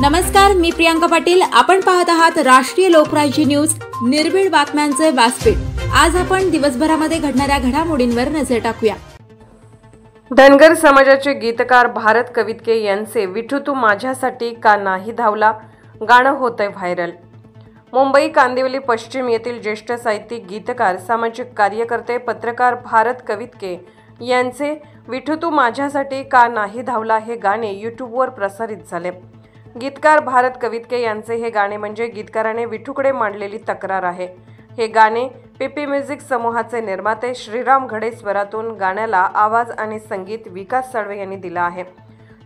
नमस्कार, मी प्रियांका पाटील. आपण पाहत आहात राष्ट्रीय लोकराज्य न्यूज, निर्भीड बातम्यांचे व्यासपीठ. आज आपण दिवसभरामध्ये घडणाऱ्या घडामोडींवर नजर टाकूया. धनगर समाजाचे गीतकार भारत कवितके यांचे विठू तू माझ्यासाठी का नाही धावला गाणं होतंय व्हायरल. मुंबई कांदिवली पश्चिम येथील ज्येष्ठ साहित्यिक, गीतकार, सामाजिक कार्यकर्ते, पत्रकार भारत कवितके यांचे विठू तू माझ्यासाठी का नाही धावला हे गाणे यूट्यूबवर प्रसारित झाले. गीतकार भारत कवितके यांचे हे गाणे म्हणजे गीतकाराने विठूकडे मांडलेली तक्रार आहे. हे गाणे पीपी म्युझिक समूहाचे निर्माते श्रीराम घडे स्वरातून गाण्याला आवाज आणि संगीत विकास साळवे यांनी दिला आहे.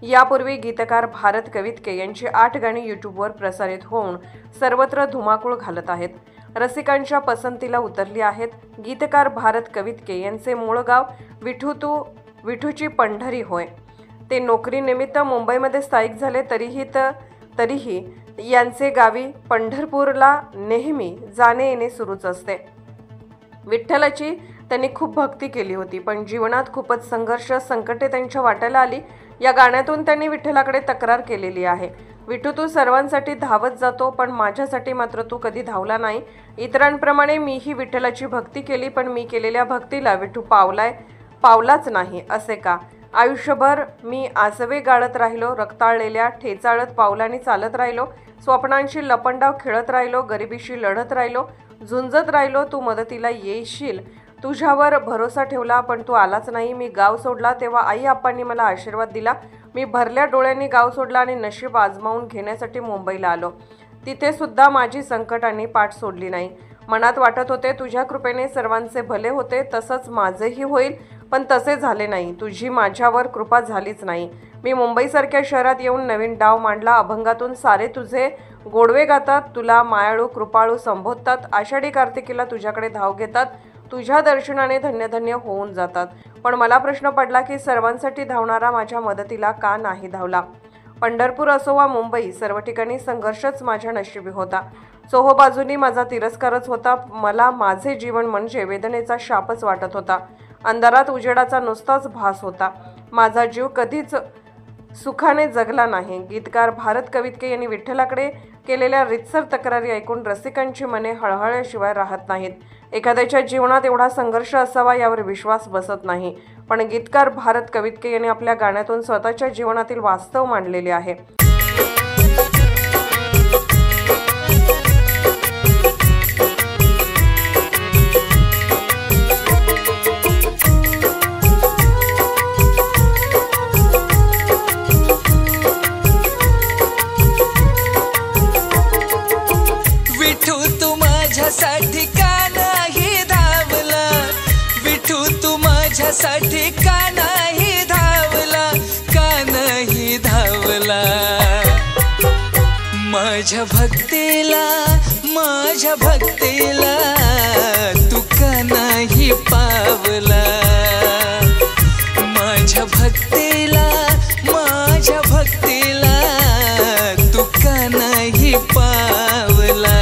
यापूर्वी गीतकार भारत कवितके यांची 8 गाणी यूट्यूबवर प्रसारित होऊन सर्वत्र धुमाकूळ घालत आहेत. रसिकांच्या पसंतीला उतरली आहेत. गीतकार भारत कवितके यांचे मूळ गाव विठूची पंढरी होय. ते नोकरीनिमित्त मुंबईमध्ये स्थायिक झाले तरीही यांचे गावी पंढरपूरला नेहमी जाणे येणे सुरूच असते. विठ्ठलाची त्यांनी खूप भक्ती केली होती, पण जीवनात खूपच संघर्ष, संकटे त्यांच्या वाट्याला आली. या गाण्यातून त्यांनी विठ्ठलाकडे तक्रार केलेली आहे. विठू तू सर्वांसाठी धावत जातो, पण माझ्यासाठी मात्र तू कधी धावला नाही. इतरांप्रमाणे मीही विठ्ठलाची भक्ती केली, पण मी केलेल्या भक्तीला विठू पावलाच नाही असे का? आयुष्यभर मी आसवे गाळत राहिलो, रक्ताळलेल्या ठेचाळत पावलांनी चालत राहिलो, स्वप्नांशी लपंडाव खेळत राहिलो, गरिबीशी लढत राहिलो, झुंजत राहिलो. तू मदतीला येशील, तुझ्यावर भरोसा ठेवला, पण तू आलाच नाही. मी गाव सोडला तेव्हा आई आप्पांनी मला आशीर्वाद दिला. मी भरल्या डोळ्यांनी गाव सोडला आणि नशीब आजमावून घेण्यासाठी मुंबईला आलो. तिथे सुद्धा माझी संकटांनी पाठ सोडली नाही. मनात वाटत होते तुझ्या कृपेने सर्वांचे भले होते, तसंच माझेही होईल, पण तसे झाले नाही. तुझी माझ्यावर कृपा झालीच नाही. मी मुंबईसारख्या शहरात येऊन नवीन डाव मांडला. अभंगातून सारे तुझे गोडवे गातात, तुला मायाळू कृपाळू संबोधतात. आषाढी कार्तिकीला तुझ्याकडे धाव घेतात, तुझ्या दर्शनाने धन्य धन्य होऊन जातात. पण मला प्रश्न पडला की सर्वांसाठी धावणारा माझ्या मदतीला का नाही धावला? पंढरपूर असो वा मुंबई, सर्व ठिकाणी संघर्षच माझ्या नशिबी होता. चोहोबाजूंनी माझा तिरस्कारच होता. मला माझे जीवन म्हणजे वेदनेचा शापच वाटत होता. अंधारात उजेडाचा नुसताच भास होता. माझा जीव कधीच सुखाने जगला नाही. गीतकार भारत कवितके यांनी विठ्ठलाकडे केलेल्या रितसर तक्रारी ऐकून रसिकांची मने हळहळल्याशिवाय राहत नाहीत. एखाद्याच्या जीवनात एवढा संघर्ष असावा यावर विश्वास बसत नाही. पण गीतकार भारत कवितके यांनी आपल्या गाण्यातून स्वतःच्या जीवनातील वास्तव मांडलेले आहे. विठू तू माझ्यासाठी का नाही धावला, विठू तू माझ्यासाठी का नाही धावला, का नाही धावला. माझ्या भक्तीला तू का नाही पावला. माझ्या भक्तीला तू का नाही पावला.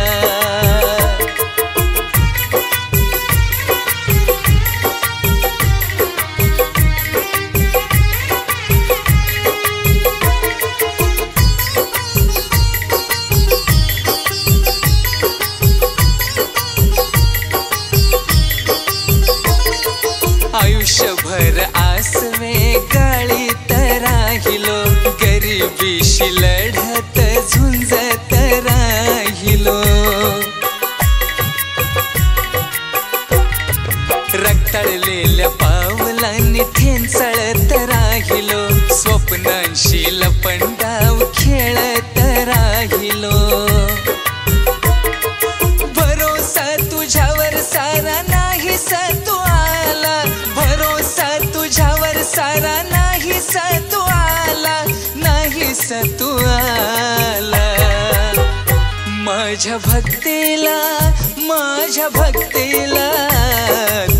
आयुष्यभर आसवे गाळीत राहिलो, गरिबीशी लढत झुंजत राहिलो. रक्ताळलेल्या पावलांनी ठेंचळत राहिलो, स्वप्नांशी लपंडाव खेळत राहिलो. भरोसा तुझ्यावर सारा नाही तू आला, भरोसा तुझ्यावर सारा नाही तू आला, नाही तू आला. माझ्या भक्तीला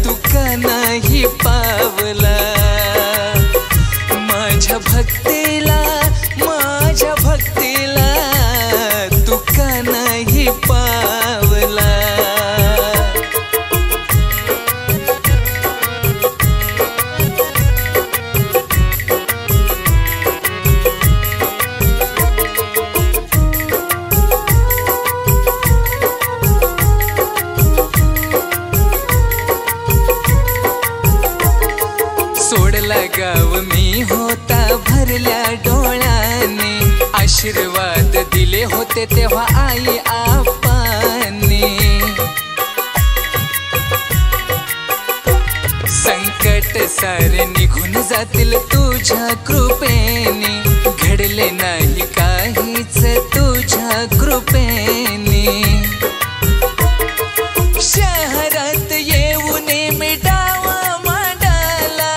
तू का नाही पावला. माझ्या भक्तीला तू का नाही पावला. आशीर्वाद दिले होते तेव्हा आई आपाने, संकट सारे निघून जातील तुझ्या कृपेने, घडले नाही काहीच तुझ्या कृपेने. शहरात येऊन मी डावा मांडाला,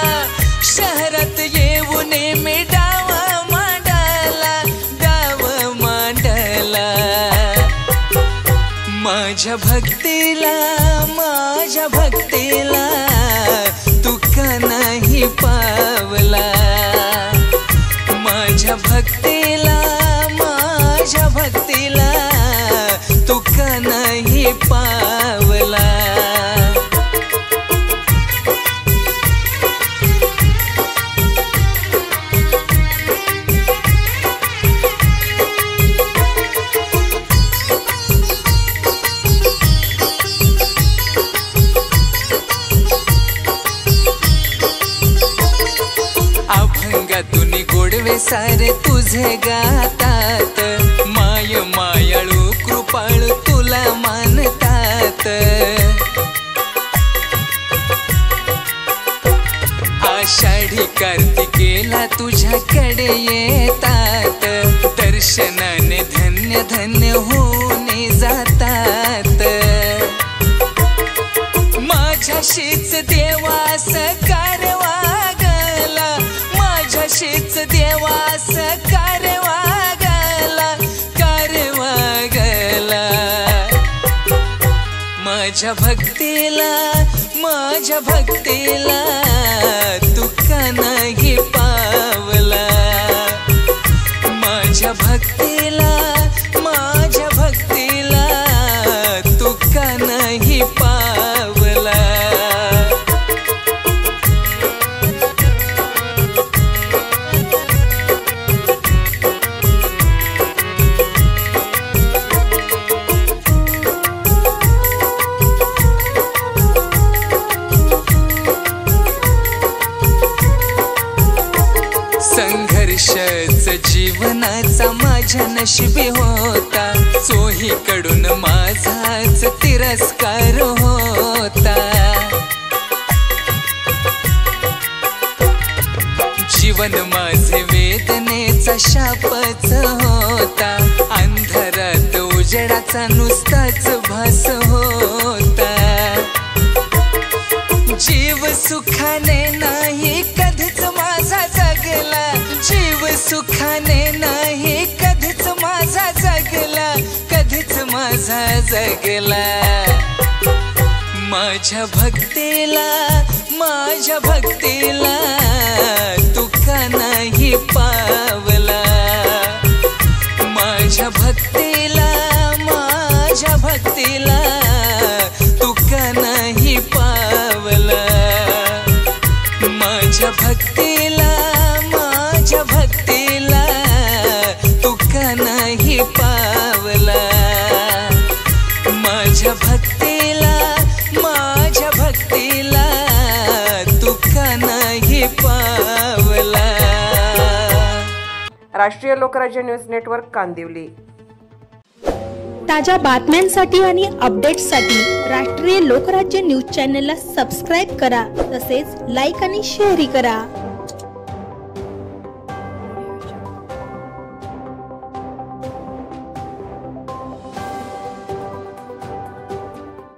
शहरात येऊन मी डावा मांडाला, डावा मांडाला. माझ्या भक्तीला, माझ्या भक्तीला तू का नाही पावला. माझ्या भक्तीला, माझ्या भक्तीला तू का नाही पावला. अभंगातून गोडवे सारे तुझे गातात, माय मायाळू कृपाळू तुला मानतात. आषाढी कार्तिकेला तुझ्याकडे येतात, दर्शनाने धन्य धन्य होऊन जातात. माझ्याशीच देवास कारवा गला, माझ्याशीच देवास कारवा गला, कारवा गला. माझ्या भक्तीला, माझ्या भक्तीला तू का नाही पावला. माझ्या भक्तीला, माझ्या भक्तीला तू का नाही पावला. संघर्षच जीवनाचा माझ्या नशिबी होता, चोहीकडून माझाच तिरस्कार होता. जीवन माझे वेदनेचा शापच होता, अंधारात उजेडाचा नुसताच भास होता. जीव सुखाने नाही कधीच माझा जगला, जीव सुखाने नाही कधीच माझा जगला, कधीच माझा जगला. माझ्या भक्तीला, माझ्या भक्तीला तू का नाही पावला. माझ्या भक्तीला, माझ्या भक्तीला तू का नाही पावला. माझ्या भक्तीला, माझ्या भक्तीला तू का नाही पावला. माझ्या भक्तीला, माझ्या भक्तीला तू का नाही पावला. राष्ट्रीय लोकराज्य न्यूज नेटवर्क कांदिवली. ताज्या बातम्यांसाठी आणि अपडेट्ससाठी राष्ट्रीय लोकराज्य न्यूज चॅनलला सबस्क्राईब करा, तसेच लाईक आणि शेअर करा.